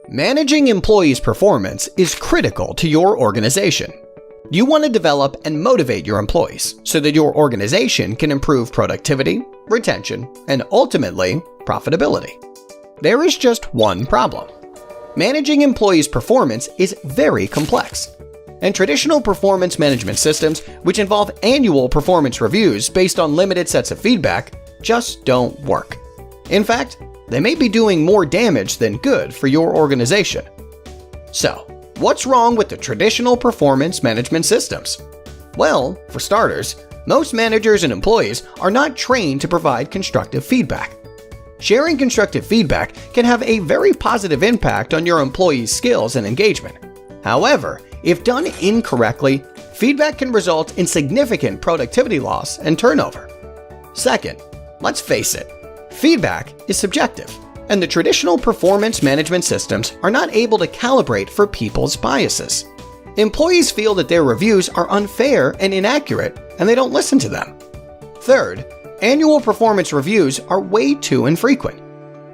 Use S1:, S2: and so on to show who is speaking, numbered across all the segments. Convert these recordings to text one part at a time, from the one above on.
S1: Managing employees' performance is critical to your organization. You want to develop and motivate your employees so that your organization can improve productivity, retention, and ultimately, profitability. There is just one problem. Managing employees' performance is very complex, and traditional performance management systems, which involve annual performance reviews based on limited sets of feedback, just don't work. In fact, they may be doing more damage than good for your organization. So, what's wrong with the traditional performance management systems? Well, for starters, most managers and employees are not trained to provide constructive feedback. Sharing constructive feedback can have a very positive impact on your employees' skills and engagement. However, if done incorrectly, feedback can result in significant productivity loss and turnover. Second, let's face it, feedback is subjective, and the traditional performance management systems are not able to calibrate for people's biases. Employees feel that their reviews are unfair and inaccurate, and they don't listen to them. Third, annual performance reviews are way too infrequent.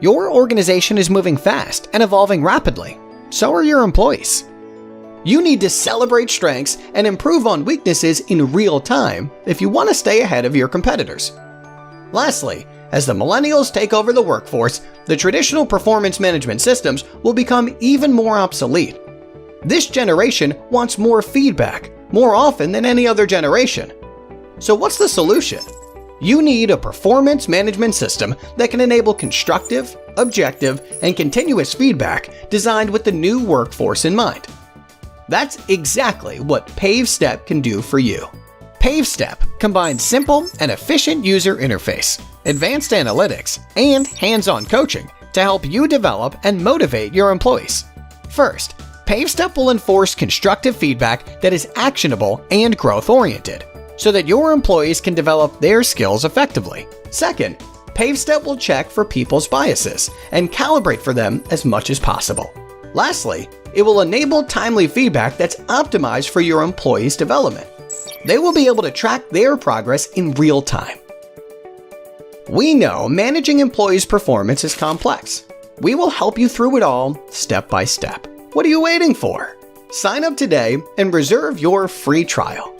S1: Your organization is moving fast and evolving rapidly. So are your employees. You need to celebrate strengths and improve on weaknesses in real time if you want to stay ahead of your competitors. Lastly, as the millennials take over the workforce, the traditional performance management systems will become even more obsolete. This generation wants more feedback, more often than any other generation. So what's the solution? You need a performance management system that can enable constructive, objective, and continuous feedback designed with the new workforce in mind. That's exactly what Pavestep can do for you. Pavestep combines simple and efficient user interface, advanced analytics, and hands-on coaching to help you develop and motivate your employees. First, Pavestep will enforce constructive feedback that is actionable and growth-oriented, so that your employees can develop their skills effectively. Second, Pavestep will check for people's biases and calibrate for them as much as possible. Lastly, it will enable timely feedback that's optimized for your employees' development. They will be able to track their progress in real time. We know managing employees' performance is complex. We will help you through it all, step by step. What are you waiting for? Sign up today and reserve your free trial.